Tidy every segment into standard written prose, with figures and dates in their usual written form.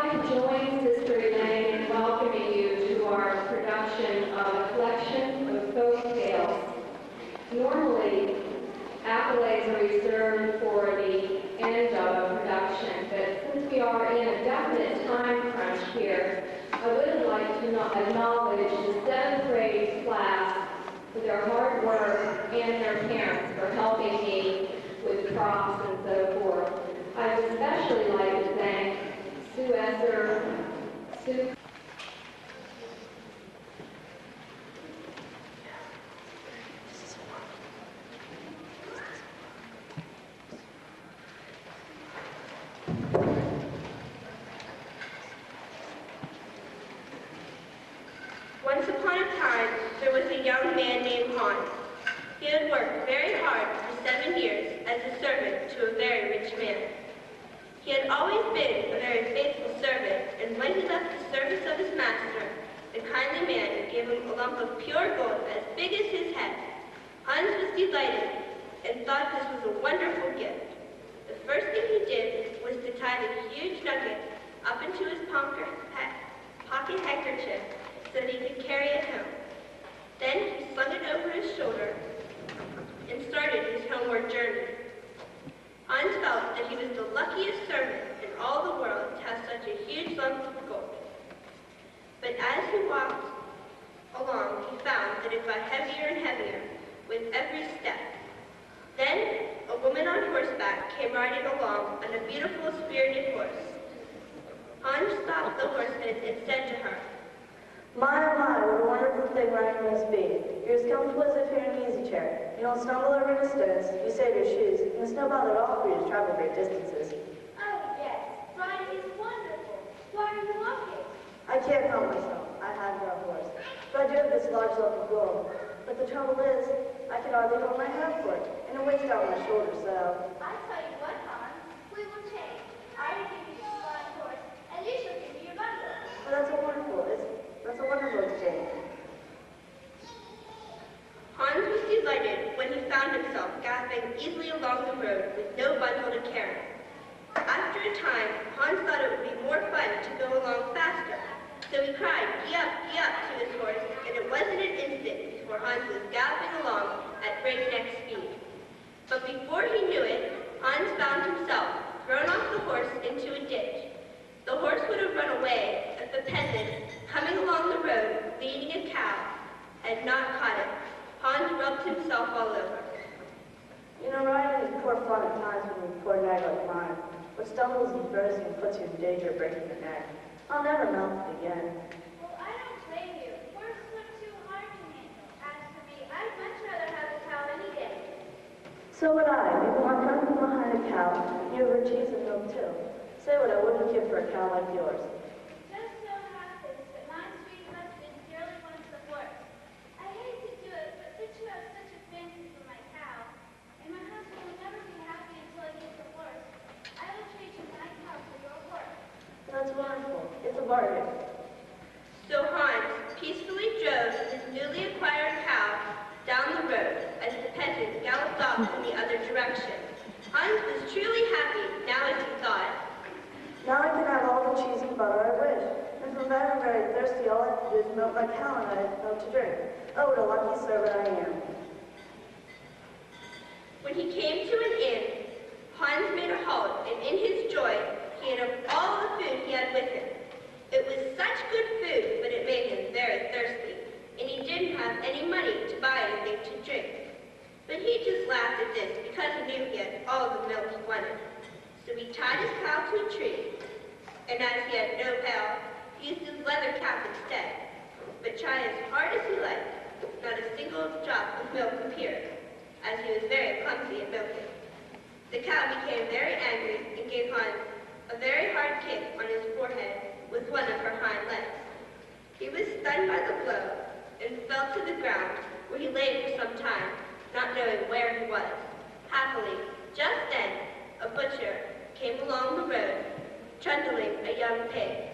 I join Sister Elaine in welcoming you to our production of a collection of folk tales. Normally, accolades are reserved for the end of a production, but since we are in a definite time crunch here, I would like to acknowledge the 7th grade class for their hard work and their parents for helping me with props and so forth. I would especially like to thank Sue Esser, Sue. Once upon a time, there was a young man named Hans. He had worked very hard for 7 years as a servant to a very rich man. He had always been a very faithful servant, and when he left the service of his master, the kindly man gave him a lump of pure gold as big as his head. Hans was delighted and thought this was a wonderful gift. The first thing he did was to tie the huge nugget up into his pocket handkerchief so that he could carry it home. Then he slung it over his shoulder and started his homeward journey. Hans felt that he was the luckiest servant in all the world to have such a huge lump of gold. But as he walked along, he found that it got heavier and heavier with every step. Then a woman on horseback came riding along on a beautiful spirited horse. Hans stopped the horseman and said to her, "My, oh my, what a wonderful thing riding must be. You're as comfortable as if you're in an easy chair. You don't stumble over the stones, you save your shoes, and it's no bother at all for you to travel great distances." Oh, yes, riding is wonderful. Why are you walking? I can't help myself. I have no horse. But I do have this large lump of gold. But the trouble is, I can hardly hold my hand for it, and it weighs down my shoulders, so... I tell you what, Hans, we will change. I will give you your flying horse, and you shall give me your bundle. But that's a wonderful exchange. Hans was delighted when he found himself galloping easily along the road with no bundle to carry. After a time, Hans thought it would be more fun to go along faster, so he cried, gee up, to his horse, and it wasn't an instant before Hans was galloping along at breakneck speed. But before he knew it, Hans found himself thrown off the horse into a ditch. The horse would have run away if the peasant, coming along the road leading a cow, had not caught it. Hans rubbed himself all over. You know, riding is poor fun at times when you poor nag like mine, but stumbles and throws you and puts you in danger of breaking your neck. I'll never mount it again. Well, I don't blame you. Horses are too hard to handle. As for me, I'd much rather have a cow any day. So would I. Maybe one coming behind a cow, you over cheese and milk too. Say what I wouldn't give for a cow like yours. Just so happens that my sweet husband dearly wants a horse. I hate to do it, but since you have such a fancy for my cow, and my husband will never be happy until I get the horse, I will trade you my cow for your horse. That's wonderful. It's a bargain. So Hans peacefully drove his newly acquired cow down the road as the peasant galloped off in the other direction. Hans was truly happy now as he thought. Now I can have all the cheese and butter I wish. And from that I'm very thirsty, all I have to do is milk my cow and I have milk to drink. Oh, what a lucky servant I am. When he came to an inn, Hans made a halt, and in his joy, he ate up all the food he had with him. It was such good food, but it made him very thirsty, and he didn't have any money to buy anything to drink. But he just laughed at this because he knew he had all the milk he wanted. So he tied his cow to a tree, and as he had no pail, he used his leather cap instead. But try as hard as he liked, not a single drop of milk appeared, as he was very clumsy at milking. The cow became very angry and gave Hans a very hard kick on his forehead with one of her hind legs. He was stunned by the blow and fell to the ground, where he lay for some time, not knowing where he was. Happily, just then, a butcher came along the road, trundling a young pig.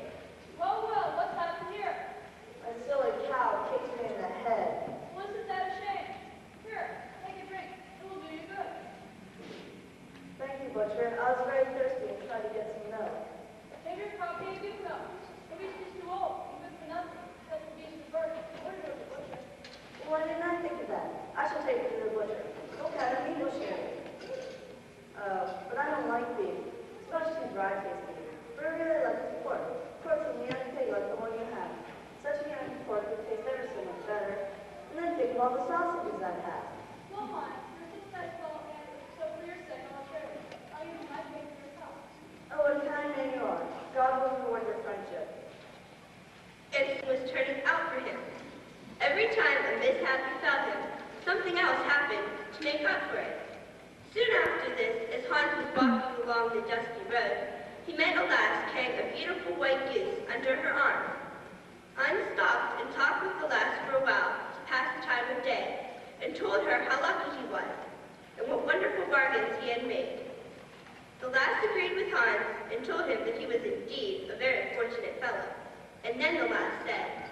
Well, what's happened here? A silly cow kicks me in the head. Wasn't that a shame? Here, take a drink. It will do you good. Thank you, butcher. I was very thirsty and tried to get some milk. Take your cow, gave you all the sausages I have. Go on. Your things I fall and so for your sake I'll share it. I'll even my favorite yourself. Oh, what a kind man you are. God will reward your friendship. It was turning out for him. Every time a mishap befell him, something else happened to make up for it. Soon after this, as Hans was walking along the dusty road, he met a lass carrying a beautiful white goose under her arm. Hans stopped and talked with the lass for a while to pass the time of day, and told her how lucky he was, and what wonderful bargains he had made. The lass agreed with Hans and told him that he was indeed a very fortunate fellow. And then the lass said,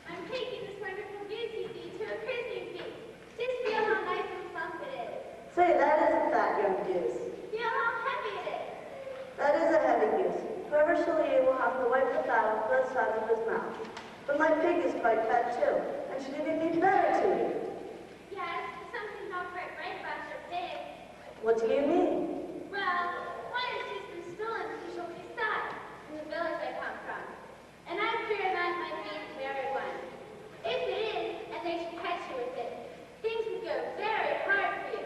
I'm taking this wonderful goose you see to a christening feast. Just feel how nice and plump it is. Say, that is a fat young goose. Feel how heavy it is. That is a heavy goose. Whoever shall eat it will have to wipe the fat off both sides of his mouth. But my pig is quite fat too, and should even be better to eat. Yes, something's not quite right about your pig. What do you mean? Well, one has just been stolen from Chopin in the village I come from. And I fear that might be the very one. If it is, and they should catch you with it, things would go very hard for you.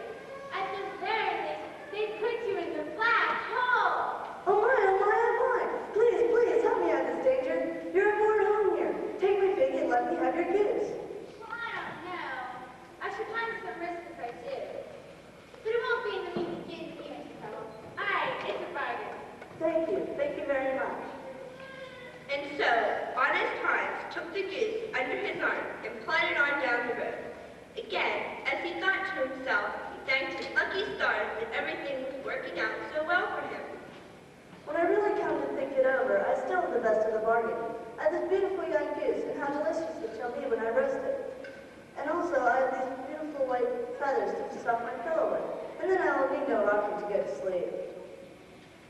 At the very least, they'd put you in the black hole. Oh my, oh my, oh my. Please, please, help me out of this danger. You're aboard home here. Take my pig and let me have your goose. Well, I don't know. I should find some risk if I do. But it won't be in the means of getting you into trouble. All right, it's a bargain. Thank you very much. and so honest Hans took the goose under his arm and plodded on down the road. Again, as he thought to himself, he thanked his lucky stars that everything was working out so well for him. When I really come to think it over, I still have the best of the bargain. I have this beautiful young goose, and how delicious it shall be when I roast it. And also, I have these beautiful white feathers to stuff my pillow with. And then I will need no rocking to go to sleep.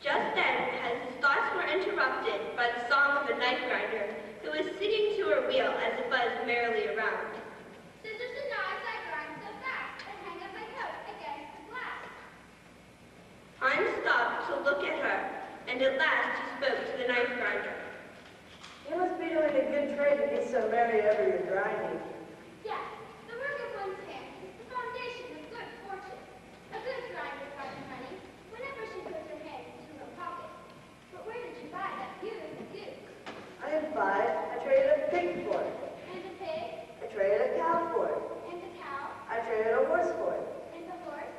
Just then, as his thoughts were interrupted by the song of a knife grinder who was singing to her wheel as it buzzed merrily around. Scissors and knives I grind so fast, and hang up my coat against the glass. Hans stopped to look at her, and at last he spoke to the knife grinder. You must be doing a good trade to be so merry over your grinding. Yes, the work of one's hands is the foundation of good fortune. A good grinder finds money whenever she puts her hand into her pocket. But where did you buy that beautiful goose? I am 5. I traded a pig for it. And a pig? I traded a cow for it. And a cow? I traded a horse for it. And a horse?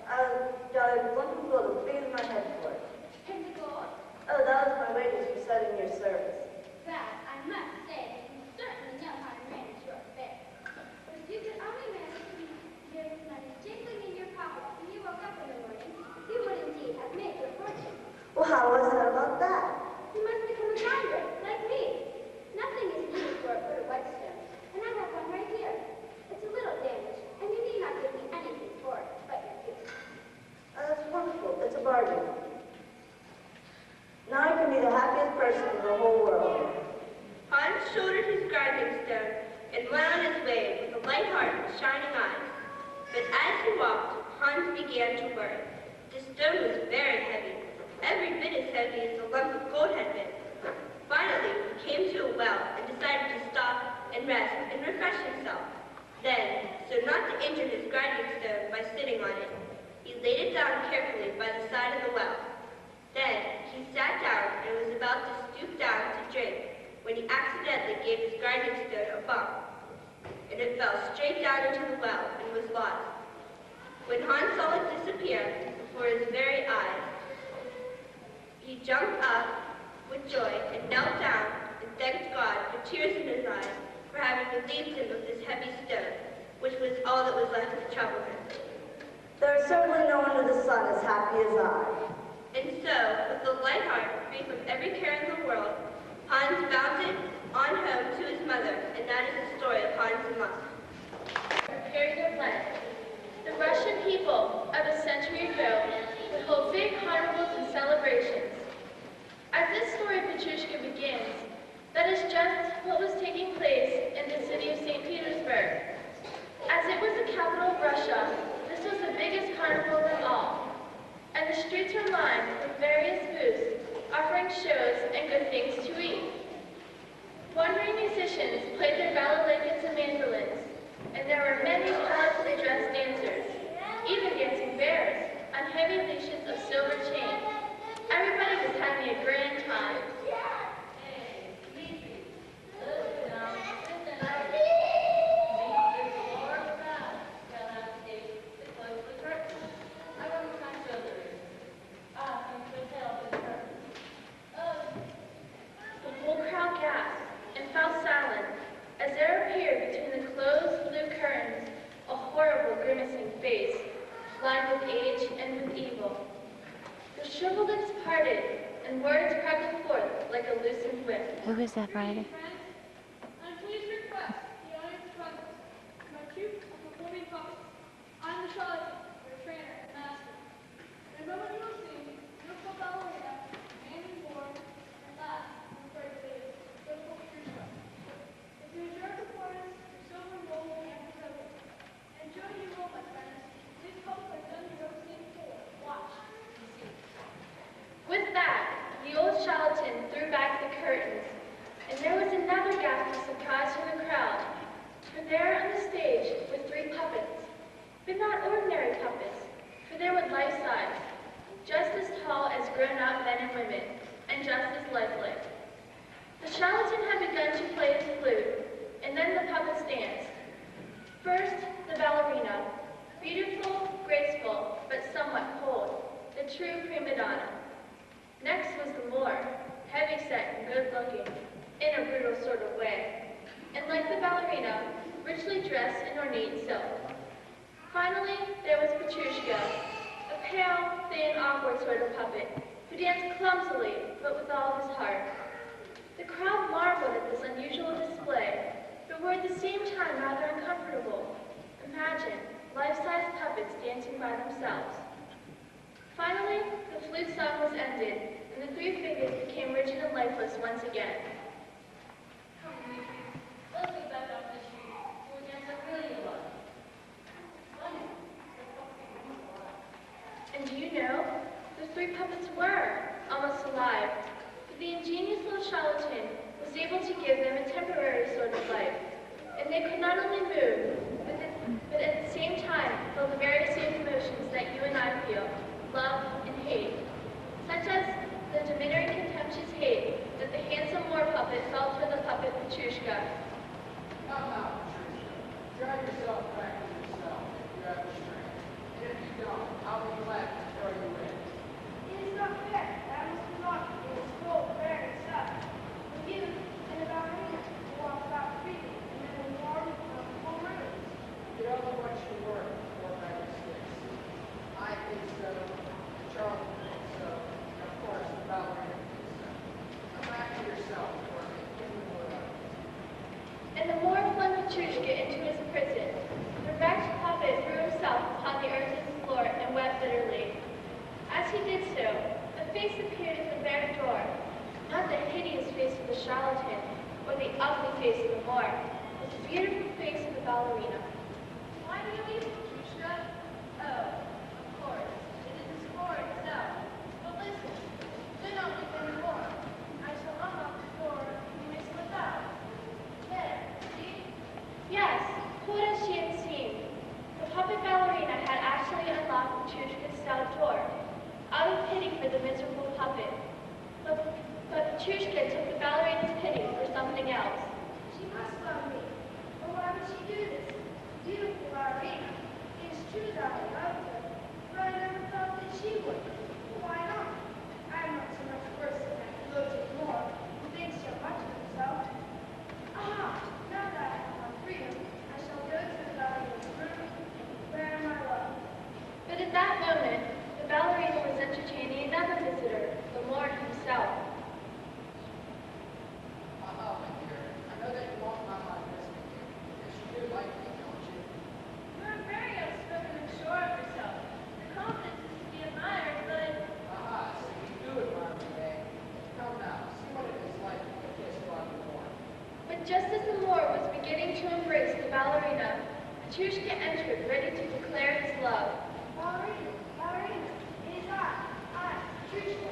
I got a lump full of beans in my head for it. And a gold? Oh, that was my wages for setting your service. That, I must say, that you certainly know how to manage your affairs. But if you could only manage to hear this money jingling in your pocket when you woke up in the morning, you would indeed have made your fortune. Well, how do I set about that? You must become a grinder, like me. Nothing is needed for it but a whetstone, and I have one right here. It's a little damaged, and you need not give me anything for it but your goose. That's wonderful. It's a bargain. Now I can be the happiest person in the whole world. Hans shouldered his grinding stone and went on his way with a light heart and shining eyes. But as he walked, Hans began to worry. The stone was very heavy, every bit as heavy as the lump of gold had been. Finally, he came to a well and decided to stop and rest and refresh himself. Then, so not to injure his grinding stone by sitting on it, he laid it down carefully by the side of the well. Then he sat down and was about to stoop down to drink when he accidentally gave his grinding stone a bump, and it fell straight down into the well and was lost. When Hans saw it disappear before his very eyes, he jumped up with joy and knelt down and thanked God with tears in his eyes for having relieved him of this heavy stone, which was all that was left to trouble him. There is certainly no one under the sun as happy as I. And so, with a light heart, free from every care in the world, Hans bounded on home to his mother, and that is the story of Hans and Lux. Period of Lent. The Russian people of a century ago would hold big carnivals and celebrations. As this story of Petrushka begins, that is just what was taking place in the city of St. Petersburg. As it was the capital of Russia, this was the biggest carnival of them all, and the streets were lined with various booths offering shows and good things to eat. Wandering musicians played their balalaikas and mandolins. and there were many colorfully dressed dancers, even dancing bears on heavy leashes of silver chain. Everybody was having a grand time. The whole crowd gasped and fell silent as there appeared between the closed blue curtains a horrible grimacing face, lined with age and with evil. The shriveled lips parted, and words crackled forth like a loosened whip. Who is that, Friday? I'm pleased to request the audience presence to my troupe of performing puppets. I'm the Charlatan, your trainer and master. In a moment you will see beautiful ballerina, man and boy, and last, and great ladies, beautiful Patricia. If you enjoy the performance, your silver and gold will be presented. Enjoy your role, my friends. These puppets are done you've ever seen before. Watch. With that, the old charlatan threw back the curtains, and there was another gasp of surprise from the crowd. For there on the stage were 3 puppets, but not ordinary puppets, for they were life-size, just as tall as grown-up men and women, and just as lifelike. The charlatan had begun to play his flute, and then the puppets danced. First, the ballerina, beautiful, graceful, but somewhat cold, the true prima donna. Next was the Moor, heavy-set and good-looking, in a brutal sort of way, and like the ballerina, richly dressed in ornate silk. Finally, there was Petrushka, a pale, thin, awkward sort of puppet, who danced clumsily, but with all his heart. The crowd marveled at this unusual display, but were at the same time rather uncomfortable. Imagine, life-size puppets dancing by themselves. Finally, the flute song was ended, and the 3 figures became rigid and lifeless once again. Come on, Lucy. Let's get back off the street. We'll dance like really a lot. Funny. And do you know, the 3 puppets were almost alive, but the ingenious little charlatan was able to give them a temporary sort of life, and they could not only move, but at the same time feel the very same emotions that you and I feel, love and hate, such as the diminutive contemptuous hate that the handsome Moor puppet felt for the puppet Petrushka. Come now, Patricia. Drag yourself back to yourself if you have the strength. And if you don't, I'll be glad to throw you in. It is not fair. That must not be the school fair itself. For you and the ballerina who walk about freely and then the warm, comfortable rooms. You don't know what you were before '96. I think so, Charles thinks so, and of course the ballerina thinks so. Come back to yourself, Courtney. Give me more up. And the Moor flung Petrushka into his prison. The wretched puppet threw himself upon the earthen floor and wept bitterly. As he did so, a face appeared at the very door, not the hideous face of the charlatan or the ugly face of the Moor, but the beautiful face of the ballerina. Why do you leave, Patricia? Oh, of course. It is the score itself. But listen, do not leave any more. I shall unlock the door and you may slip out. There, see? Yes, cold as she had seemed, the puppet ballerina had actually unlocked Petrushka's cell door, out of pity for the miserable puppet. But Petrushka took the ballerina's pity for something else. She must love me. But why would she do this? Beautiful ballerina. It is true that I loved her, but I never thought that she would. Why not? I am not so much worse than that bloated Moor who thinks so much of himself. Aha! Now that I have my freedom, I shall go to the ballerina's room and wear my love. But at that moment, the ballerina was entertaining another visitor, the Moor himself. My dear, I know that you won't mind my visiting you, because you do like me, don't you? You are very outspoken and sure of yourself. Your confidence is to be admired, but Aha, so you do admire me, eh? Come now, see what it is like to be kissed by the Moor. But just as the Moor was beginning to embrace the ballerina, Petrushka entered, ready to declare his love. Ballerina, ballerina, it is I, Patricia.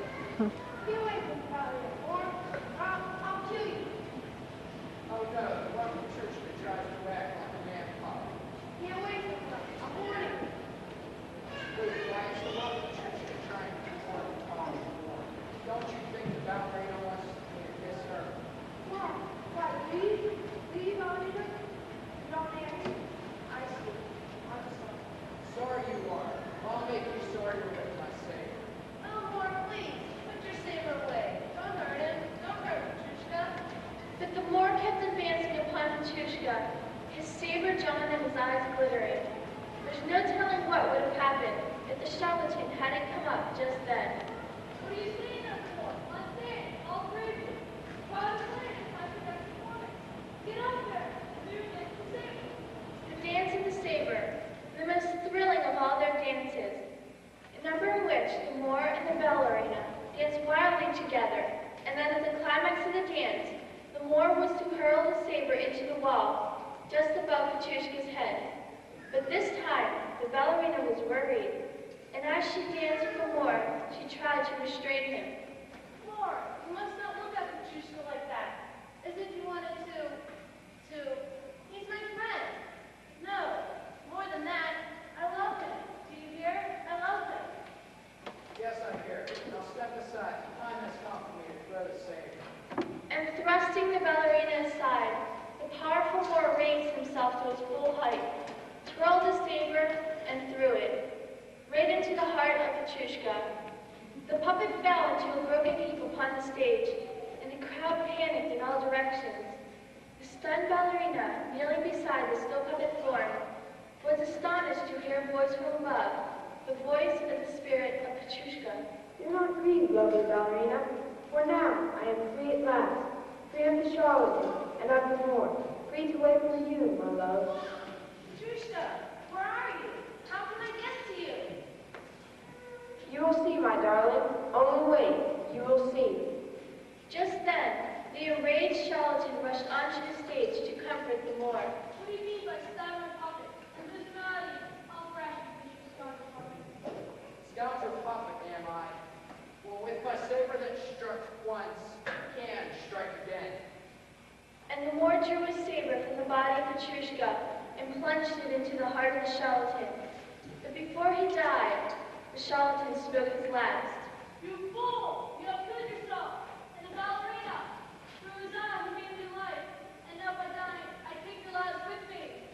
Get away from the ballerina, or I'll kill you. Oh no, the one from church that tries to act like a man pup. Petrushka, his saber drawn and his eyes glittering. There's no telling what would have happened if the charlatan hadn't come up just then. What are you saying that for? Let's dance, all three of you. Proud of plan is my production performance. Get up there and do your dance the same. The dance of the saber, the most thrilling of all their dances, a number in which the Moor and the ballerina danced wildly together, and then at the climax of the dance, the Moor was to hurl the saber into the wall, just above Petrushka's head. But this time, the ballerina was worried, and as she danced for more, she tried to restrain him. Lord, you must not look at Petrushka like that, as if you wanted to, he's my friend. No, more than that, I love him. Do you hear? I love him. Yes, I hear. Now step aside. Time has come for me to throw the saber. And thrusting the ballerina aside, the powerful Moor raised himself to his full height, twirled the saber, and threw it, right into the heart of Petrushka. The puppet fell into a broken heap upon the stage, and the crowd panicked in all directions. The stunned ballerina, kneeling beside the still puppet form, was astonished to hear a voice from above, the voice of the spirit of Petrushka. Do not grieve, lovely ballerina, for now I am free at last, free of the charlatan and of the Moor, free to wait for you, my love. Petrushka, where are you? How can I get to you? You will see, my darling. Only wait. You will see. Just then, the enraged charlatan rushed onto the stage to comfort the Moor. What do you mean by stab my puppet? I'm just an audience. I'll thrash you, you scoundrel puppet. Scoundrel puppet, am I? Well, with my saber that struck once, can strike again. And the Moor drew his saber from the body of Petrushka and plunged it into the heart of the charlatan. But before he died, the charlatan spoke his last. You fool! You have killed yourself! And the ballerina! Through his eyes you gave me life, and now by dying, I take your lives with me.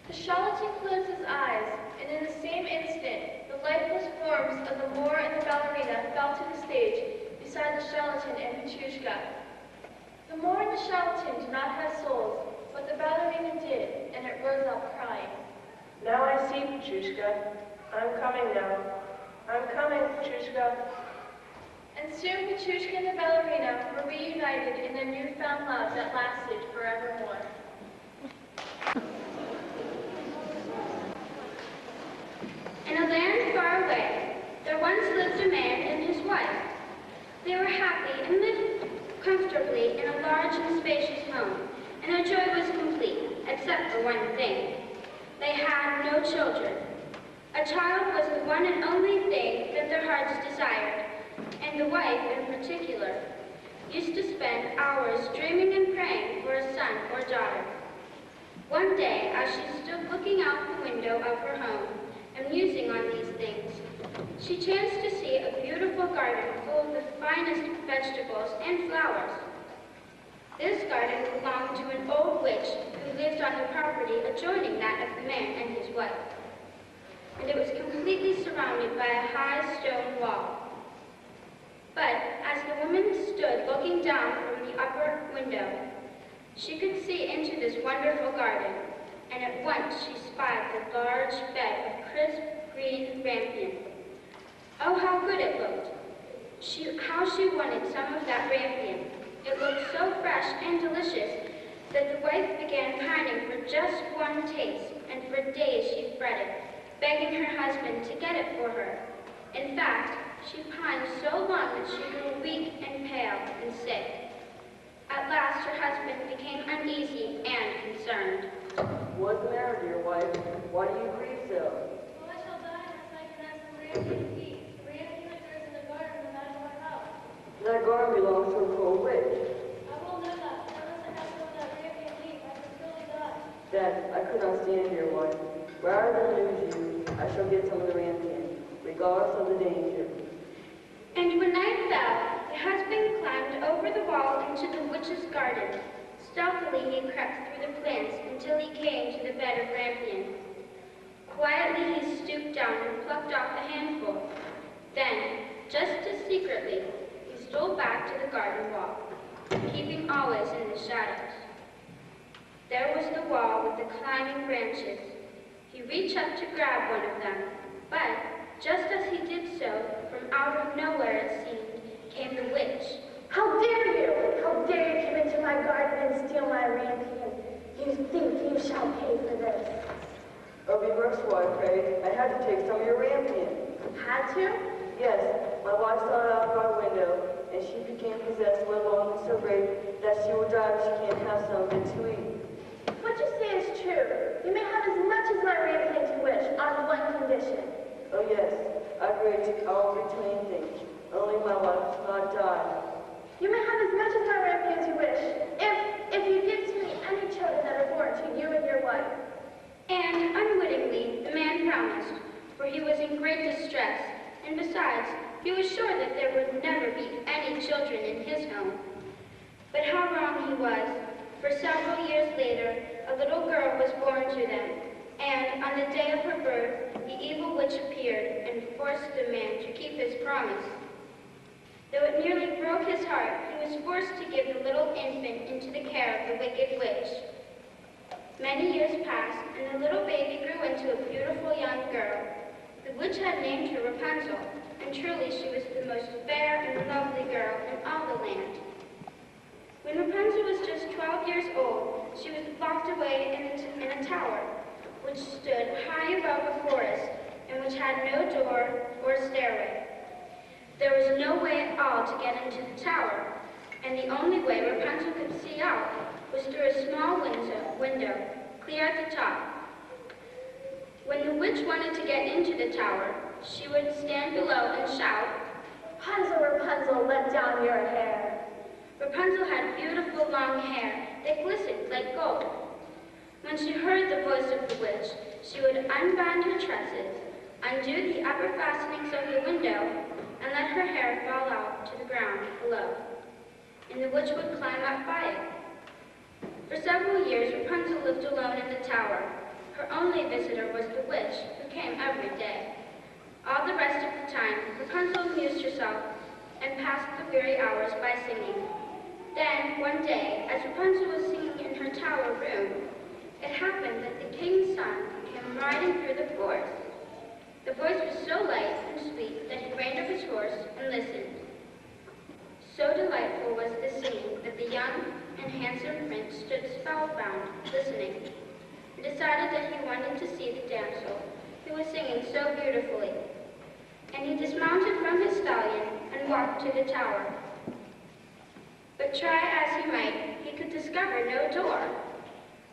The charlatan closed his eyes, and in the same instant, the lifeless forms of the Moor and the ballerina fell to the stage beside the charlatan and Petrushka. The Moor and the charlatan do not have souls, but the ballerina did, and it rose up crying. Now I see, Petrushka. I'm coming now. I'm coming, Petrushka. And soon Petrushka and the ballerina were reunited in their newfound love that lasted forevermore. In a land far away, there once lived a man and his wife. They were happy and lived comfortably in a large and spacious home, and their joy was complete, except for one thing. They had no children. A child was the one and only thing that their hearts desired, and the wife, in particular, used to spend hours dreaming and praying for a son or daughter. One day, as she stood looking out the window of her home and musing on these things, she chanced to see a beautiful garden full of the finest vegetables and flowers. This garden belonged to an old witch who lived on the property adjoining that of the man and his wife, and it was completely surrounded by a high stone wall. But as the woman stood looking down from the upper window, she could see into this wonderful garden, and at once she spied the large bed of crisp green rampion. Oh, how good it looked! How she wanted some of that rampion. It looked so fresh and delicious that the wife began pining for just one taste, and for days she fretted, begging her husband to get it for her. In fact, she pined so long that she grew weak and pale and sick. At last her husband became uneasy and concerned. What's the matter, dear wife? Why do you grieve so? Well, I shall die unless I can have some rampion to eat. The rampion that grows in the garden of the back of our house. That garden belongs to a cruel witch. I won't know that. Unless I have some of that rampion to eat, I can surely die. That I could not stand, dear wife. Rather than lose you, I shall get some of the rampion, regardless of the danger. And when night fell, the husband climbed over the wall into the witch's garden. Stealthily he crept through the plants until he came to the bed of rampion. Quietly he stooped down and plucked off a handful. Then, just as secretly, he stole back to the garden wall, keeping always in the shadows. There was the wall with the climbing branches. He reached up to grab one of them, but just as he did so, from out of nowhere it seemed, came the witch. How dare you! How dare you come into my garden and steal my rampion? You think you shall pay for this. Or be merciful, I pray. I had to take some of your rampion. Had to? Yes, my wife saw it out of our window, and she became possessed with a longing so great that she will die if she can't have some of it to eat. What you say is true. You may have as much as my rampion you wish, on one condition. Oh yes, I agree to all between things. Only my wife does not die. You may have as much as my rampion as you wish, if you give to me any children that are born to you and your wife. And unwittingly, the man promised, for he was in great distress, and besides, he was sure that there would never be any children in his home. But how wrong he was, for several years later, a little girl was born to them, and on the day of her birth, the evil witch appeared and forced the man to keep his promise. Though it nearly broke his heart, he was forced to give the little infant into the care of the wicked witch. Many years passed, and the little baby grew into a beautiful young girl. The witch had named her Rapunzel, and truly she was the most fair and lovely girl in all the land. When Rapunzel was just 12 years old, she was locked away in a tower, which stood high above a forest, and which had no door or stairway. There was no way at all to get into the tower, and the only way Rapunzel could see out was through a small window, clear at the top. When the witch wanted to get into the tower, she would stand below and shout, Rapunzel, Rapunzel, let down your hair. Rapunzel had beautiful long hair that glistened like gold. When she heard the voice of the witch, she would unbind her tresses, undo the upper fastenings of the window, and let her hair fall out to the ground below, and the witch would climb up by it. For several years, Rapunzel lived alone in the tower. Her only visitor was the witch, who came every day. All the rest of the time, Rapunzel amused herself and passed the weary hours by singing. Then, one day, as Rapunzel was singing in her tower room, it happened that the king's son came riding through the forest. The voice was so light and sweet that he reined up his horse and listened. So delightful was the singing that the young and handsome prince stood spellbound, listening, and decided that he wanted to see the damsel who was singing so beautifully. And he dismounted from his stallion and walked to the tower. But try as he might, he could discover no door,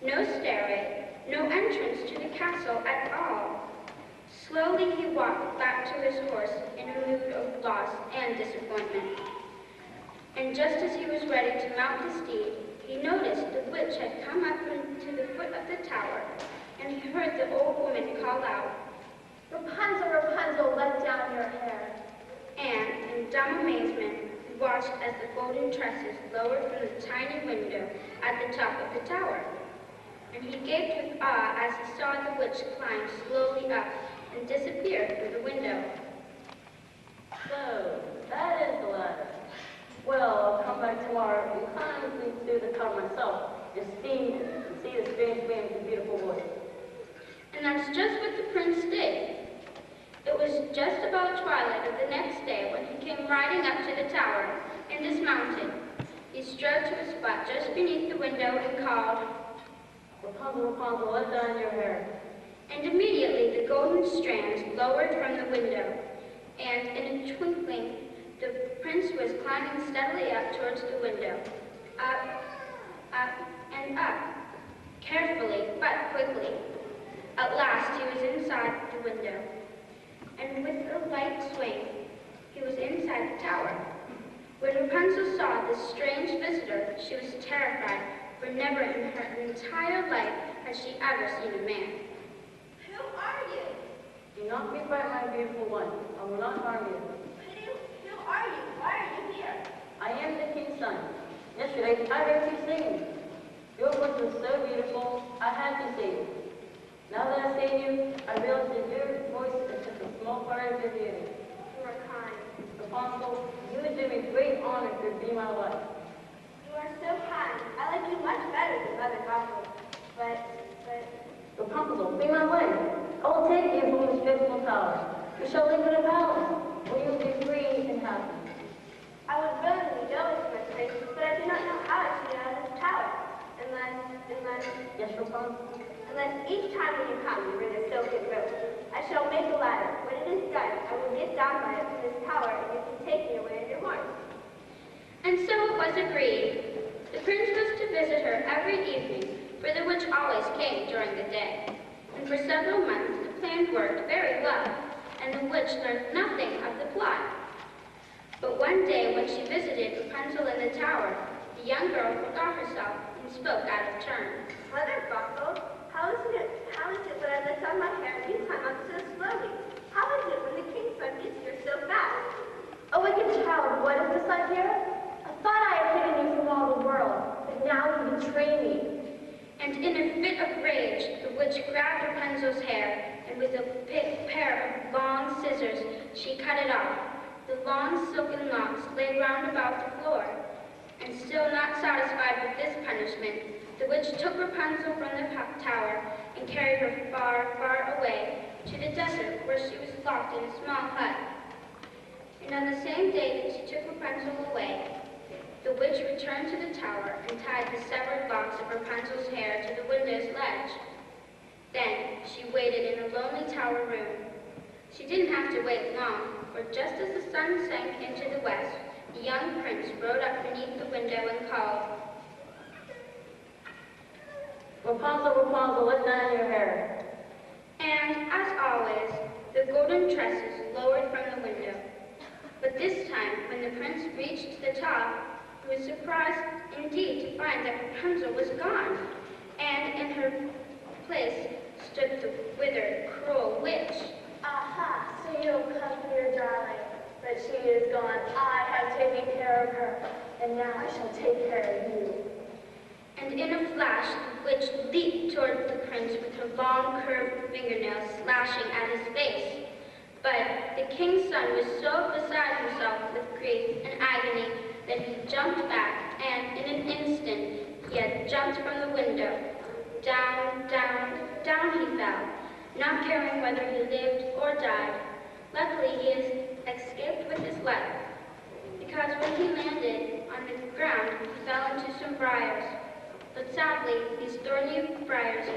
no stairway, no entrance to the castle at all. Slowly he walked back to his horse in a mood of loss and disappointment. And just as he was ready to mount the steed, he noticed the witch had come up to the foot of the tower, and he heard the old woman call out, Rapunzel, Rapunzel, let down your hair. And, in dumb amazement, he watched as the golden tresses lowered from the tiny window at the top of the tower. And he gaped with awe as he saw the witch climb slowly up and disappear through the window. So, that is the ladder. Well, I'll come back tomorrow and climb through the tower myself, just see the strange man with the beautiful voice. And that's just what the prince did. It was just about twilight of the next day when he came riding up to the tower and dismounted. He strode to a spot just beneath the window and called, Rapunzel, Rapunzel, let down your hair. And immediately the golden strands lowered from the window, and in a twinkling, the prince was climbing steadily up towards the window, up, and up, carefully but quickly. At last he was inside the window, and with a light swing, he was inside the tower. When Rapunzel saw this strange visitor, she was terrified, for never in her entire life had she ever seen a man. Who are you? Do not be frightened, my beautiful one. I will not harm you. Who are you? Why are you here? I am the king's son. Yesterday, I heard you singing. Your voice was so beautiful, I had to sing. Now that I see you, I realize that your voice is just a small part of your beauty. You are kind. Rapunzel, you would do me great honor to be my wife. You are so kind. I like you much better than Mother Gothel. shall live in a palace, where you will be free and happy. I would willingly go with you, my prince, but I do not know how to get out of this tower. Yes, Rapunzel? Unless each time when you come you bring a silken rope. I shall make a ladder. When it is done, I will get down by it from this tower, and you can take me away on your horse. And so it was agreed. The prince was to visit her every evening, for the witch always came during the day. And for several months the plan worked very well, and the witch learned nothing of the plot. But one day when she visited Rapunzel in the tower, the young girl forgot herself and spoke out of turn. Mother Buckle, how is it that I lift on my hair and you climb up so slowly? How is it when the king's son gets here so fast? A wicked child, what is this I hear? I thought I had hidden you from all the world, but now you betray me. And in a fit of rage, the witch grabbed Rapunzel's hair, and with a big pair of long scissors, she cut it off. The long silken locks lay round about the floor. And still not satisfied with this punishment, the witch took Rapunzel from the tower and carried her far, far away to the desert, where she was locked in a small hut. And on the same day that she took Rapunzel away, the witch returned to the tower and tied the severed locks of Rapunzel's hair to the window's ledge. Then she waited in a lonely tower room. She didn't have to wait long, for just as the sun sank into the west, the young prince rode up beneath the window and called, Rapunzel, Rapunzel, let down your hair. And, as always, the golden tresses lowered from the window. But this time, when the prince reached the top, he was surprised indeed to find that Rapunzel was gone, and in her place stood the withered, cruel witch. Aha, so you have come for your darling, but she is gone. I have taken care of her, and now I shall take care of you. And in a flash, the witch leaped toward the prince with her long, curved fingernails slashing at his face. But the king's son was so beside himself with grief and agony that he jumped back, and in an instant he had jumped from the window. Down, down, down he fell, not caring whether he lived or died. Luckily, he escaped with his life, because when he landed on the ground, he fell into some briars. But sadly, these thorny briars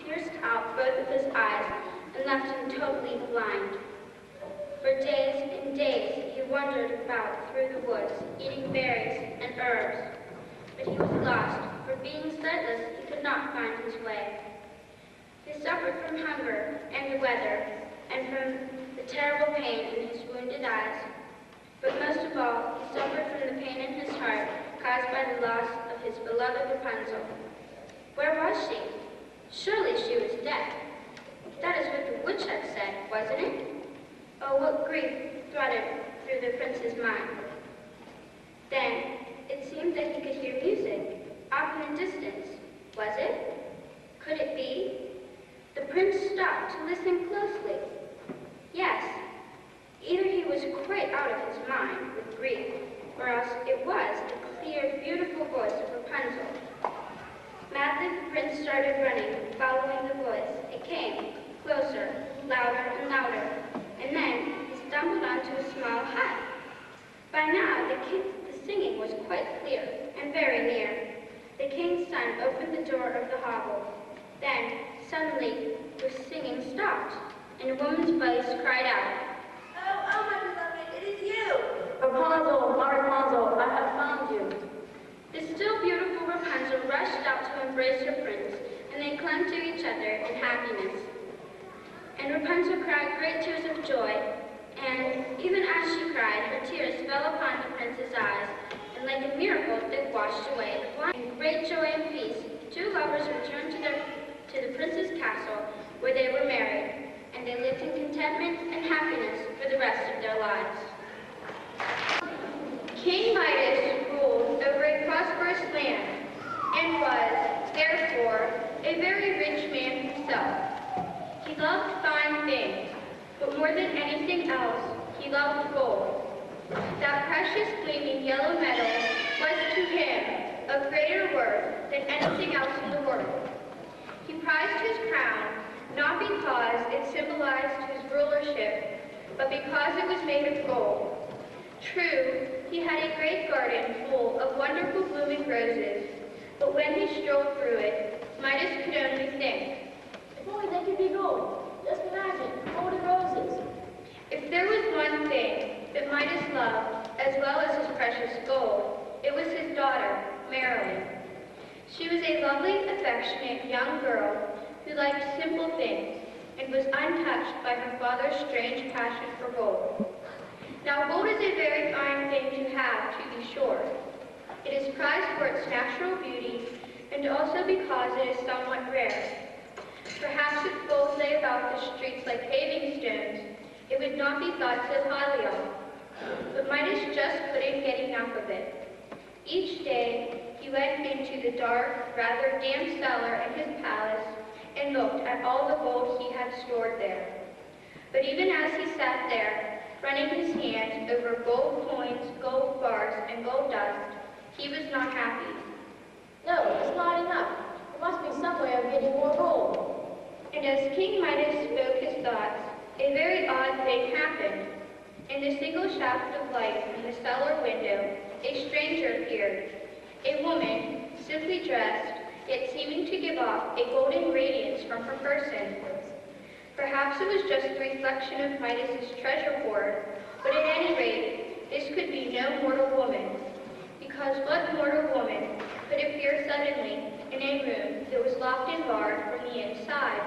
pierced out both of his eyes and left him totally blind. For days and days, he wandered about through the woods, eating berries and herbs. But he was lost, for being sightless, he could not find his way. He suffered from hunger and the weather, and from the terrible pain in his wounded eyes. But most of all, he suffered from the pain in his heart caused by the loss of his beloved Rapunzel. Where was she? Surely she was dead. That is what the witch had said, wasn't it? Oh, what grief throbbed through the prince's mind. Then it seemed that he could hear music, off in the distance. Was it? Could it be? The prince stopped to listen closely. Yes, either he was quite out of his mind with grief, or else it was the clear, beautiful voice of Rapunzel. Madly the prince started running, following the voice. It came, closer, louder and louder, and then he stumbled onto a small hut. By now the singing was quite clear and very near. The king's son opened the door of the hovel. Then, suddenly, the singing stopped, and a woman's voice cried out, Oh, my beloved, it is you! Rapunzel, my Rapunzel, I have found you. The still beautiful Rapunzel rushed out to embrace her prince, and they clung to each other in happiness. And Rapunzel cried great tears of joy, and even as she cried, her tears fell upon the prince's eyes, and like a miracle they washed away the blind. In great joy and peace, the two lovers returned to the prince's castle, where they were married, and they lived in contentment and happiness for the rest of their lives. King Midas ruled over a prosperous land, and was, therefore, a very rich man himself. He loved fine things, but more than anything else, he loved gold. That precious gleaming yellow metal was to him of greater worth than anything else in the world. He prized his crown, not because it symbolized his rulership, but because it was made of gold. True, he had a great garden full of wonderful blooming roses, but when he strolled through it, Midas could only think, If only they could be gold. Just imagine, golden roses. if there was one thing that Midas loved, as well as his precious gold, it was his daughter, Marilyn. She was a lovely, affectionate young girl who liked simple things and was untouched by her father's strange passion for gold. Now, gold is a very fine thing to have, to be sure. It is prized for its natural beauty and also because it is somewhat rare. Perhaps if gold lay about the streets like paving stones, it would not be thought so highly of. But Midas just couldn't get enough of it. Each day, he went into the dark, rather damp cellar in his palace and looked at all the gold he had stored there. But even as he sat there, running his hands over gold coins, gold bars, and gold dust, he was not happy. No, it's not enough. There must be some way of getting more gold. And as King Midas spoke his thoughts, a very odd thing happened. In the single shaft of light from the cellar window, a stranger appeared. A woman, simply dressed, yet seeming to give off a golden radiance from her person. Perhaps it was just the reflection of Midas's treasure hoard, but at any rate, this could be no mortal woman. Because what mortal woman could appear suddenly in a room that was locked and barred from the inside?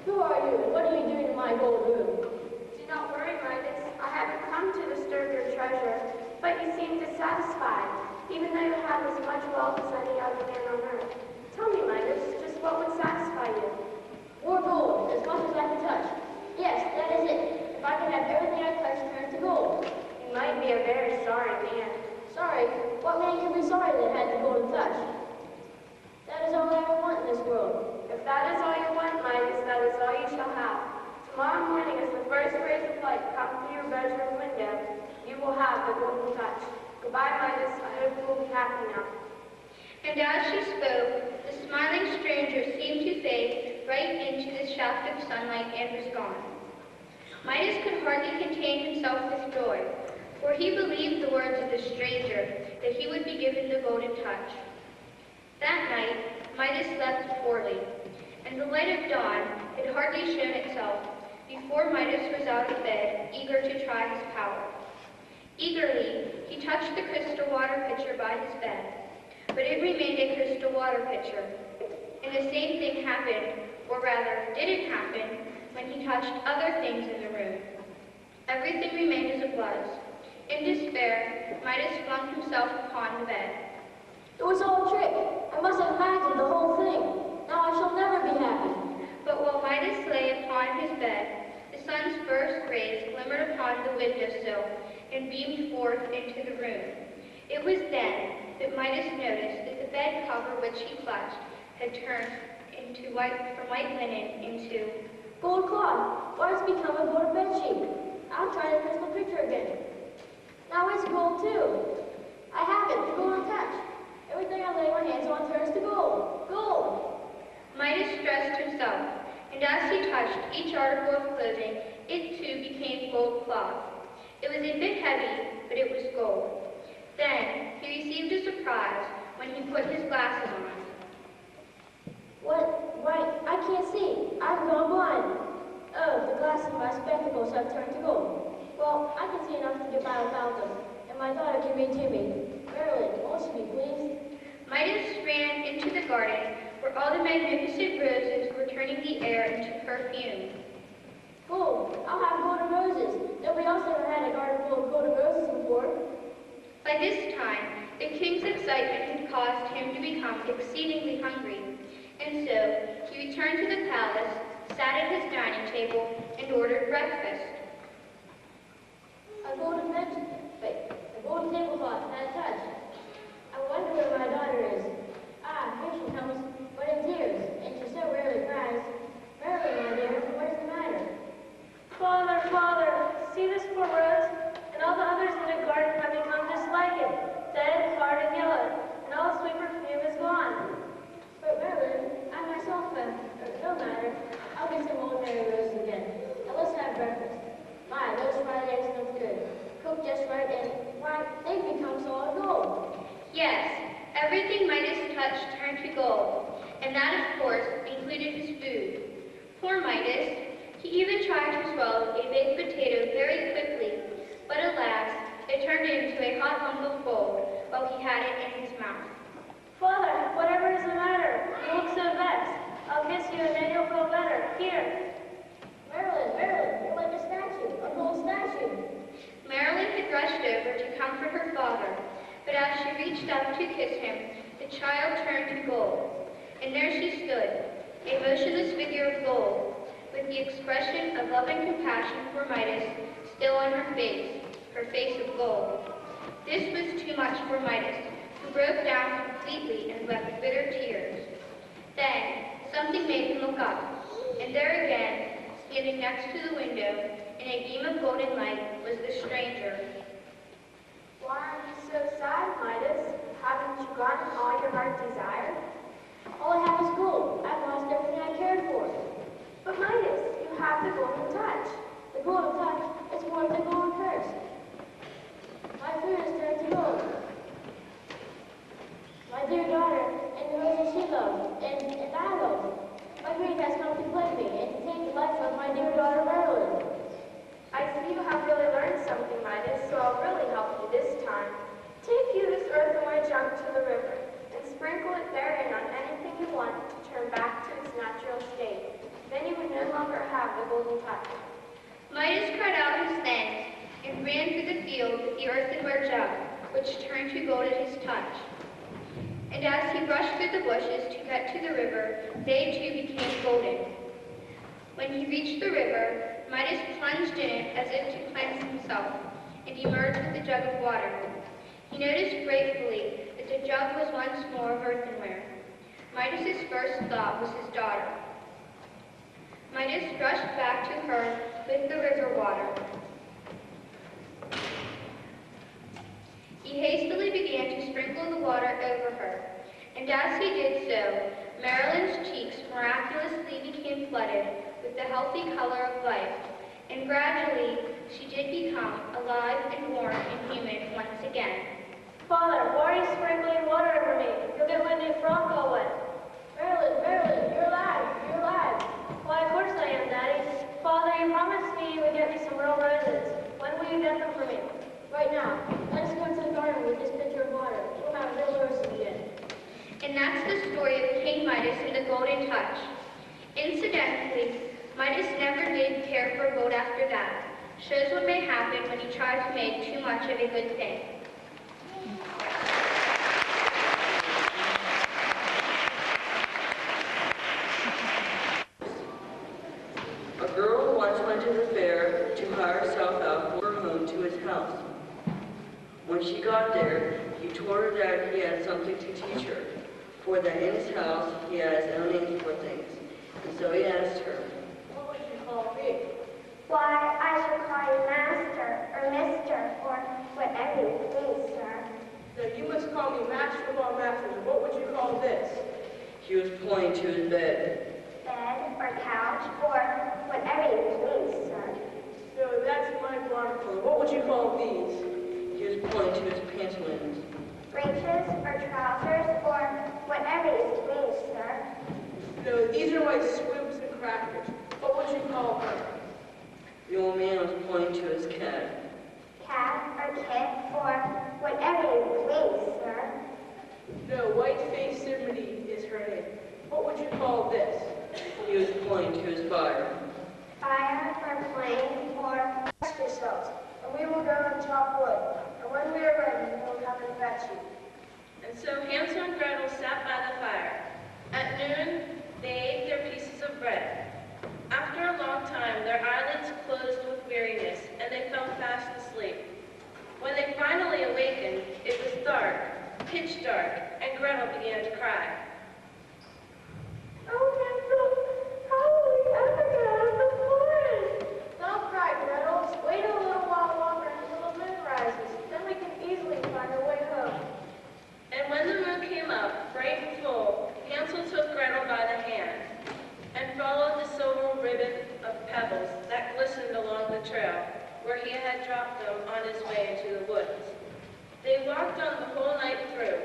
Who are you, and what are you doing in my gold room? Do not worry, Midas. I haven't come to disturb your treasure, but you seem dissatisfied, even though you have as much wealth as any other man on earth. Tell me, Midas, just what would satisfy you? More gold, as much as I can touch. Yes, that is it. If I could have everything I touch turn to gold. You might be a very sorry man. Sorry? What man can be sorry that had the golden touch? That is all I ever want in this world. If that is all you want, Midas, that is all you shall have. Tomorrow morning, as the first rays of light come through your bedroom window, you will have the golden touch. Goodbye, Midas. I hope you will be happy now. And as she spoke, the smiling stranger seemed to fade right into the shaft of sunlight and was gone. Midas could hardly contain himself with joy, for he believed the words of the stranger that he would be given the golden touch. That night, Midas slept poorly, and the light of dawn had hardly shown itself before Midas was out of bed, eager to try his power. Eagerly, he touched the crystal water pitcher by his bed, but it remained a crystal water pitcher. And the same thing happened, or rather, didn't happen, when he touched other things in the room. Everything remained as it was. In despair, Midas flung himself upon the bed. It was all a trick. I must have imagined the whole thing. Now I shall never be happy. But while Midas lay upon his bed, the sun's first rays glimmered upon the windowsill and beamed forth into the room. It was then that Midas noticed that the bed cover which he clutched had turned from white linen into Gold cloth. What has become of gold bedsheet? I'll try the crystal picture again. Now it's gold too. I have it, the golden touch. Everything I lay my hands on turns to gold. Gold! Midas dressed himself, and as he touched each article of clothing, it too became gold cloth. It was a bit heavy, but it was gold. Then he received a surprise when he put his glasses on. What? Why, I can't see. I've gone blind. Oh, the glasses in my spectacles have turned to gold. Well, I can see enough to get by without them, and my daughter can read to me. Marilyn, won't you be pleased? Midas ran into the garden, where all the magnificent roses were turning the air into perfume. Gold. I'll have golden roses. Nobody else ever had a garden full of golden roses before. By this time, the king's excitement had caused him to become exceedingly hungry, and so he returned to the palace, sat at his dining table, and ordered breakfast. A golden a golden tablecloth and a touch. I wonder where my daughter is. Ah, here she comes, but in tears, and she so rarely cries. Marilyn, my dear, what is the matter? Father, Father, see this poor rose? And all the others in the garden have become just like it, dead, hard, and yellow, and all the sweet perfume is gone. But Marilyn, I myself have, no matter. I'll get some old Mary roses again, and let's have breakfast. My, those touched turned to gold, and that, of course, included his food. Poor Midas. He even tried to swallow a baked potato very quickly, but alas, it turned into a hot lump of gold while he had it in his mouth. Father, whatever is the matter? You look so vexed. I'll kiss you and then you'll feel better. Here. Marilyn, you're like a statue, a gold statue. Marilyn had rushed over to comfort her father, but as she reached up to kiss him, the child turned to gold. And there she stood, a motionless figure of gold, with the expression of love and compassion for Midas still on her face of gold. This was too much for Midas, who broke down completely and wept bitter tears. Then, something made him look up, and there again, standing next to the window, in a beam of golden light, was the stranger. Why are you so sad, Midas? Haven't you gotten all your heart desired? All I have is gold. I've lost everything I cared for. But Midas, you have the golden touch. The golden touch is more than the golden curse. My food is turned to gold. My dear daughter, and the roses she loves, and I love. My grief has come to plague me, and to take the life of my dear daughter Marilyn. I see you have really learned something, Midas, so I'll really help you this time. Take you this earthenware jug to the river, and sprinkle it therein on anything you want to turn back to its natural state. Then you would no longer have the golden touch. Midas cried out his thanks, and ran through the field with the earthenware jug, which turned to gold at his touch. And as he brushed through the bushes to get to the river, they too became golden. When he reached the river, Midas plunged in it as if to cleanse himself, and emerged with a jug of water. He noticed gratefully that the jug was once more of earthenware. Midas's first thought was his daughter. Midas rushed back to her with the river water. He hastily began to sprinkle the water over her, and as he did so, Marilyn's cheeks miraculously became flooded with the healthy color of life, and gradually she did become alive and warm and human once again. Father, why are you sprinkling water over me? You'll get my new frock all wet. Marilyn, you're alive. Why, of course I am, Daddy. Father, you promised me you would get me some real roses. When will you get them for me? Right now. Let's go into the garden with this pitcher of water. We'll have real roses again. And that's the story of King Midas and the golden touch. Incidentally, Midas never did care for gold after that. Shows what may happen when you try to make too much of a good thing. A girl once went to the fair to hire herself out for a home to his house. When she got there, he told her that he had something to teach her, for that in his house he had his own name for things. And so he asked her, What would you call me? Why, I shall call you master, or mister, or whatever you please, sir. No, you must call me master of all masters. What would you call this? he was pointing to his bed. Bed, or couch, or whatever you please, sir. No, that's my barnacle. What would you call these? He was pointing to his pantaloons. Breeches, or trousers, or whatever you please, sir. No, these are my squibs and crackers. What would you call them? The old man was pointing to his cat. Cat, or kit, or whatever you please, sir. No, white-faced Simony is her name. What would you call this? He was pointing to his fire. Fire, or flame, or Rest yourselves, and we will go and chop wood. And when we are ready, we will come and fetch you. And so Hansel and Gretel sat by the fire. At noon, they ate their pieces of bread. After a long time, their eyelids closed with weariness, and they fell fast asleep. When they finally awakened, it was dark, pitch dark, and Gretel began to cry. Oh, Hansel, how will we ever get out of the forest? Don't cry, Gretel. Wait a little while longer until the moon rises. Then we can easily find our way home. And when the moon came up, bright and full, Hansel took Gretel by the hand and followed the silver ribbon of pebbles that glistened along the trail where he had dropped them on his way into the woods. They walked on the whole night through,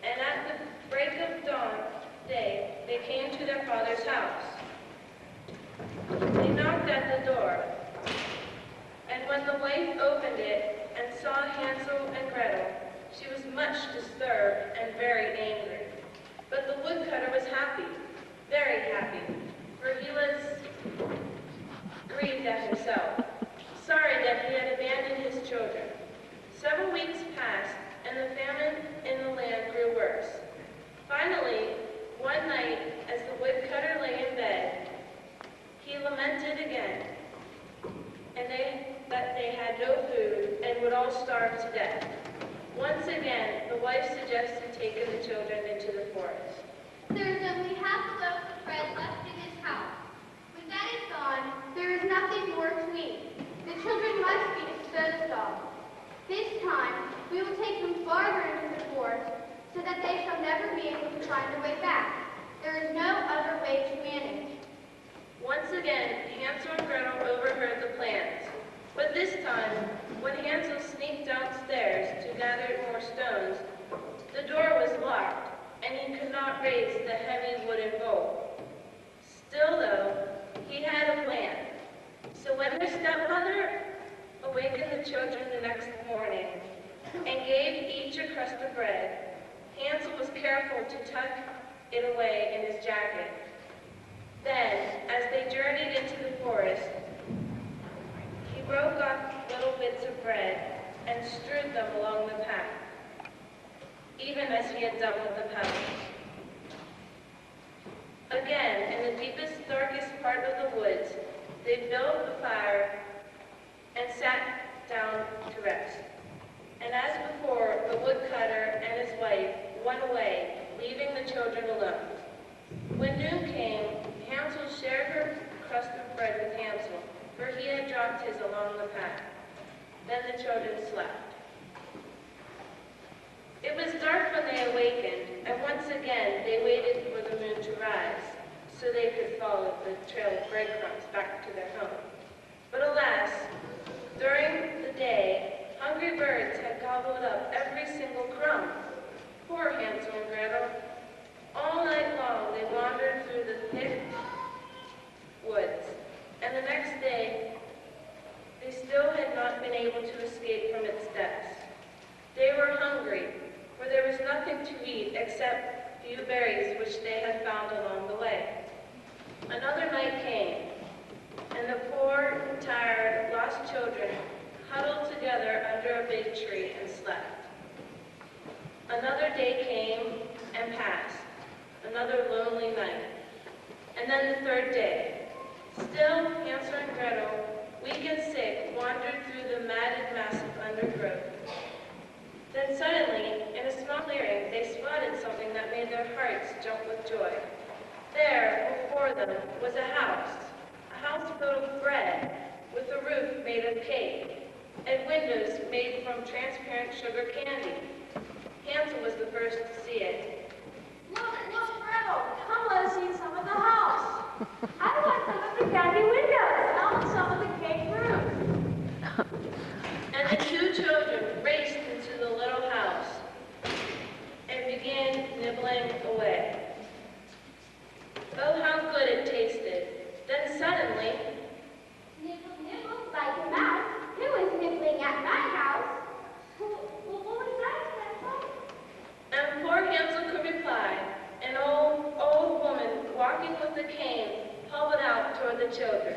and at the break of They knocked at the door, and when the wife opened it and saw Hansel and Gretel, she was much disturbed and very angry. But the woodcutter was happy, very happy, for he was grieved at himself, sorry that he had abandoned his children. Several weeks passed, and the famine in the land grew worse. Finally, one night, as the woodcutter lay in bed, he lamented again, and that they had no food and would all starve to death. Once again, the wife suggested taking the children into the forest. There is only half a loaf of bread left in this house. When that is gone, there is nothing more to eat. The children must be disposed of. This time, we will take them farther into the forest so that they shall never be able to find a way back. There is no other way to manage. Once again, Hansel and Gretel overheard the plans. But this time, when Hansel sneaked downstairs to gather more stones, the door was locked, and he could not raise the heavy wooden bowl. Still, though, he had a plan. So when their stepmother awakened the children the next morning and gave each a crust of bread, Hansel was careful to tuck it away in his jacket. Then, as they journeyed into the forest, he broke off little bits of bread and strewed them along the path, even as he had done with the pebbles. Again, in the deepest, darkest part of the woods, they built a fire and sat down to rest. And as before, the woodcutter and his wife went away, leaving the children alone. When noon came, Hansel shared her crust of bread with Hansel, for he had dropped his along the path. Then the children slept. It was dark when they awakened, and once again they waited for the moon to rise, so they could follow the trail of breadcrumbs back to their home. But alas, during the day, hungry birds had gobbled up every single crumb. Poor Hansel and Gretel. All night long they wandered through the thick woods, and the next day they still had not been able to escape from its depths. They were hungry, for there was nothing to eat except few berries which they had found along the way. Another night came, and the poor, tired, lost children huddled together under a big tree and slept. Another day came and passed, another lonely night, and then the third day. Still, Hansel and Gretel, weak and sick, wandered through the matted mass of undergrowth. Then suddenly, in a small clearing, they spotted something that made their hearts jump with joy. There, before them, was a house filled with bread, with a roof made of cake, and windows made from transparent sugar candy. Hansel was the first to see it. Look, Gretel, come let us see some of the house. I want some of the candy windows. I want some of the cake roof. And the two children raced into the little house and began nibbling away. Oh, how good it tasted. Then suddenly, Nibble, nibble, by your mouth. Who is nibbling at my house? What was that, Hansel? and poor Hansel could reply, an old woman walking with a cane held it out toward the children.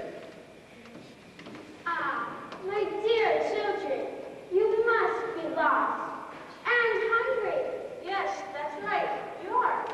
Ah, my dear children, you must be lost and hungry. Yes, that's right. You are.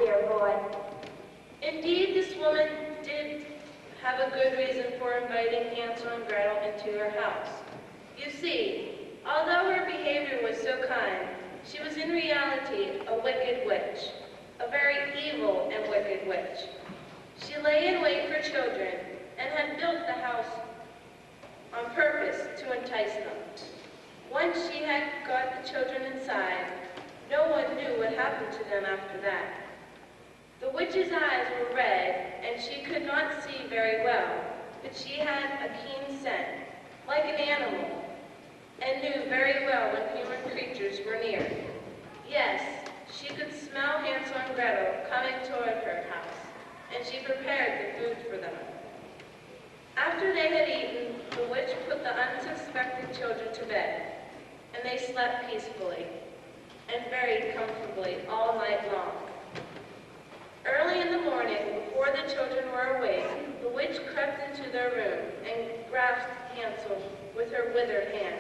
dear boy. Indeed, this woman did have a good reason for inviting Hansel and Gretel into her house. You see, although her behavior was so kind, she was in reality a wicked witch, a very evil and wicked witch. She lay in wait for children and had built the house on purpose to entice them. Once she had got the children inside, no one knew what happened to them after that. The witch's eyes were red, and she could not see very well, but she had a keen scent, like an animal, and knew very well when human creatures were near. Yes, she could smell Hansel and Gretel coming toward her house, and she prepared the food for them. After they had eaten, the witch put the unsuspecting children to bed, and they slept peacefully and very comfortably all night long. Early in the morning, before the children were awake, the witch crept into their room and grasped Hansel with her withered hand.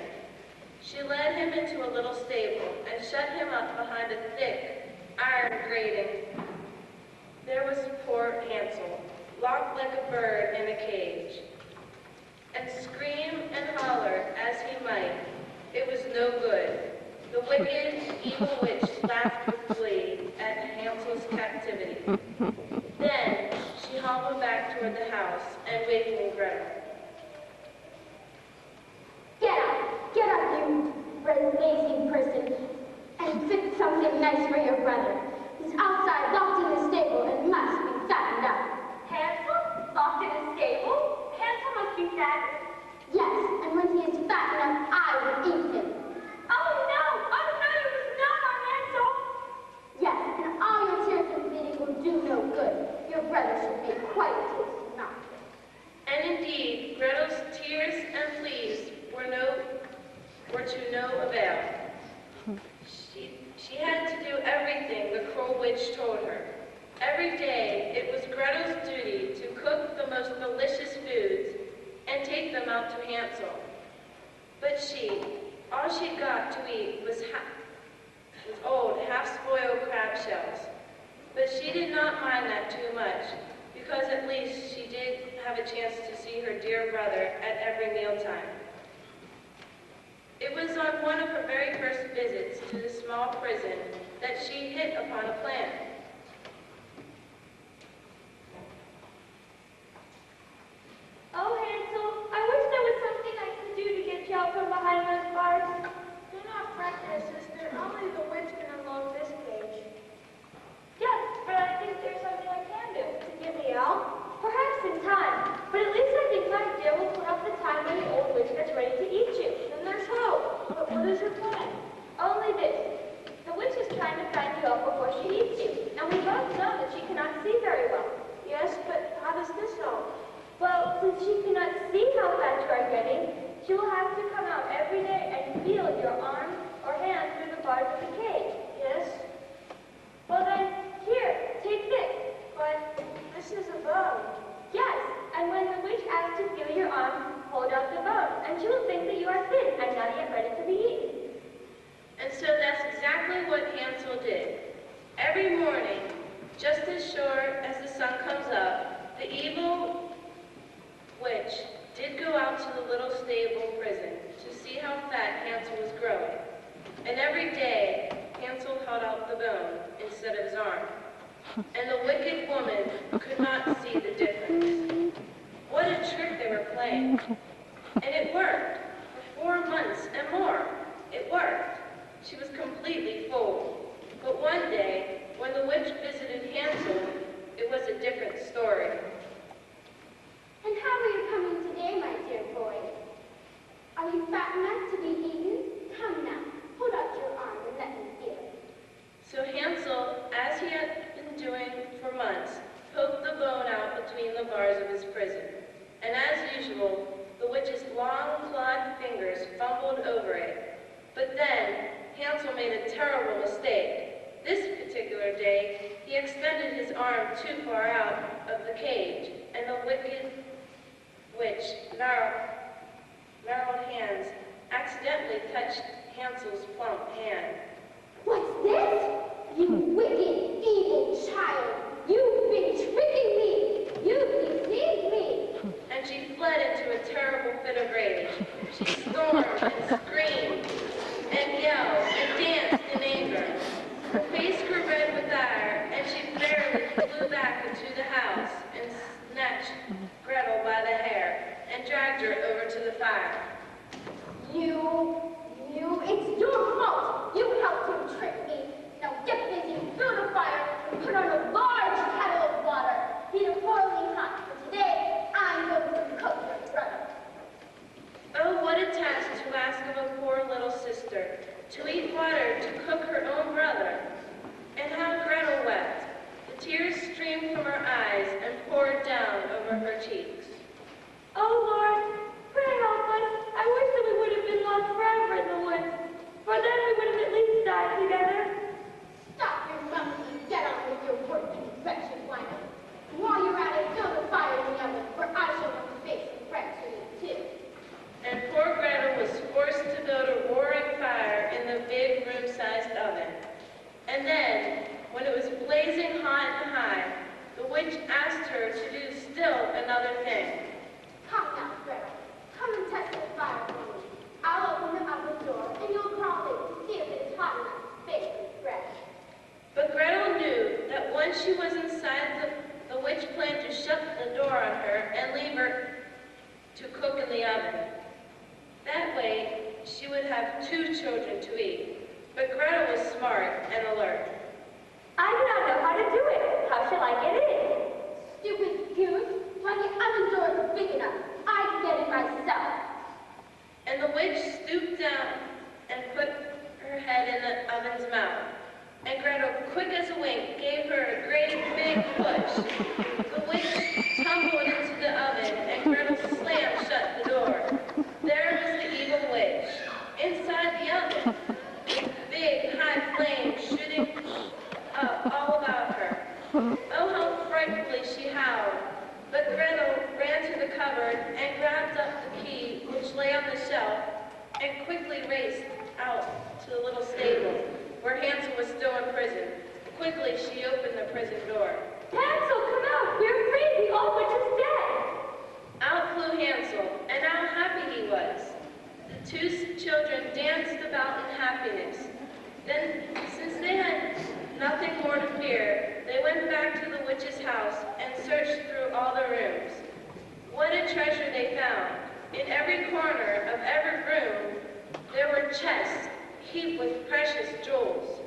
She led him into a little stable and shut him up behind a thick iron grating. There was poor Hansel, locked like a bird in a cage. And scream and holler as he might, it was no good. The wicked, evil witch laughed with glee at Hansel's captivity. Then she hobbled back toward the house and wakened Gretel. Get up, you lazy person, and fix something nice for your brother. He's outside, locked in the stable, and must be fattened up. Hansel? Locked in a stable? Hansel must be fattened. Yes, and when he is fat enough, I will eat him. Oh no! Oh no, it was not on Hansel! Yes, and all your tears and bleeding will do no good. Your brother should be quite a taste not. And indeed, Gretel's tears and pleas were to no avail. She had to do everything the cruel witch told her. Every day, it was Gretel's duty to cook the most delicious foods and take them out to Hansel. But all she got to eat was old, half-spoiled crab shells. But she did not mind that too much, because at least she did have a chance to see her dear brother at every mealtime. It was on one of her very first visits to the small prison that she hit upon a plan. Oh, Hansel, I wish there was something I could do to get you out from behind those bars. Do not fret, dear sister. Only the witch can unlock this cage. Yes, but I think there's something I can do to get me out. Perhaps in time, but at least I think my dear will put up the time when the old witch gets ready to eat you. Then there's hope. But what is your plan? Only this. The witch is trying to find you out before she eats you, and we both know that she cannot see very well. Yes, but how does this help? Well, since she cannot see how fat you are getting, she will have to come out every day and feel your arm or hand through the bars of the cage. Yes, Well then, here, take this. but this is a bone. Yes, and when the witch asks to feel your arm, hold out the bone, and she will think that you are thin and not yet ready to be eaten. And so that's exactly what Hansel did. Every morning, just as sure as the sun comes up, the evil witch did go out to the little stable prison to see how fat Hansel was growing. And every day, Hansel held out the bone instead of his arm. And the wicked woman could not see the difference. What a trick they were playing. And it worked. For 4 months and more, it worked. She was completely fooled. But one day, when the witch visited Hansel, it was a different story. And how are you coming today, my dear boy? Are you fat enough to be eaten? Come now, hold out your arm and let me feel it. So Hansel, as he had been doing for months, poked the bone out between the bars of his prison. And as usual, the witch's long, clawed fingers fumbled over it. But then, Hansel made a terrible mistake. This particular day, he extended his arm too far out of the cage, and the wicked witch, gnarled hands, accidentally touched Hansel's plump hand. What's this? You wicked, evil child! 2 children to eat, but Gretel was smart and alert. I do not know how to do it. How shall I get in? Stupid goose. Why, the oven door is big enough. I can get it myself. And the witch stooped down and put her head in the oven's mouth. And Gretel, quick as a wink, gave her a great big push. The witch tumbled into the oven, and Gretel slammed shut the door. There was the evil witch, inside the oven, with big, high flames shooting up all about her. Oh, how frightfully she howled. But Gretel ran to the cupboard and grabbed up the key which lay on the shelf and quickly raced out to the little stable where Hansel was still in prison. Quickly, she opened the prison door. Hansel, come out. We're free. The old witch is dead. Out flew Hansel, and how happy he was. The 2 children danced about in happiness. Then, since they had nothing more to fear, they went back to the witch's house and searched through all the rooms. What a treasure they found! In every corner of every room, there were chests heaped with precious jewels.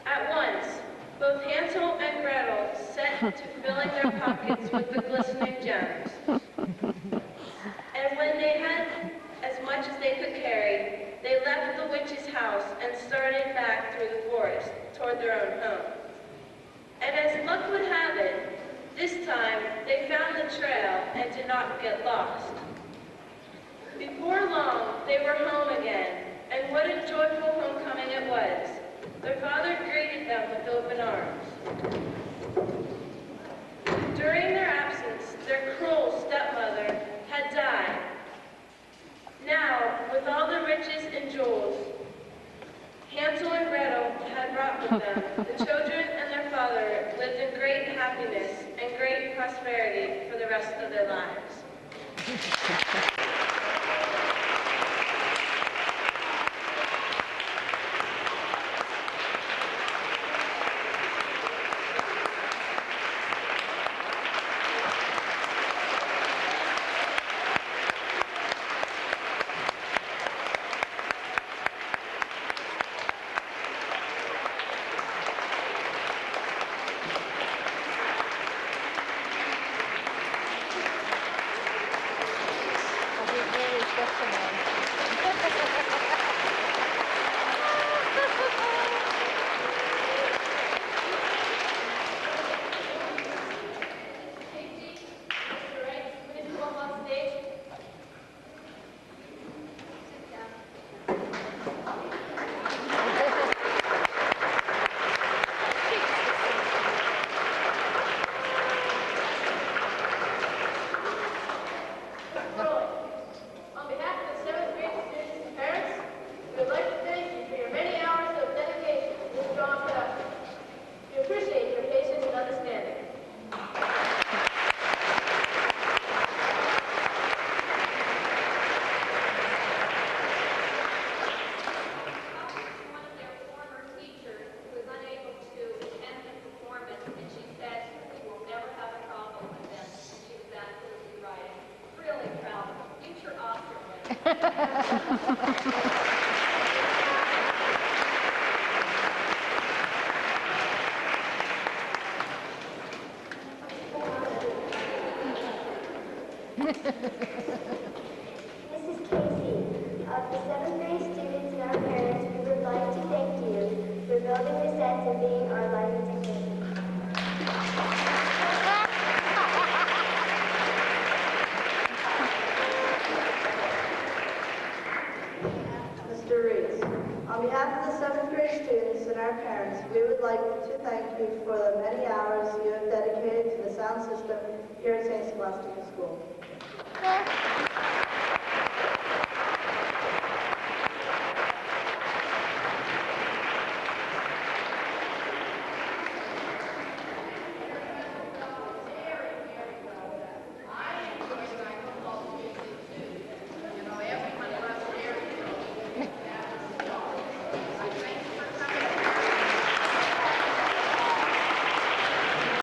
At once, both Hansel and Gretel set to filling their pockets with the glistening gems. And when they had as much as they could carry, they left the witch's house and started back through the forest toward their own home. And as luck would have it, this time they found the trail and did not get lost. Before long, they were home again, and what a joyful homecoming it was. Their father greeted them with open arms. During their absence, their cruel stepmother had died. Now, with all the riches and jewels Hansel and Gretel had brought with them, the children and their father lived in great happiness and great prosperity for the rest of their lives. On behalf of the 7th grade students and our parents, we would like to thank you for the many hours you have dedicated to the sound system here at St. Scholastica School.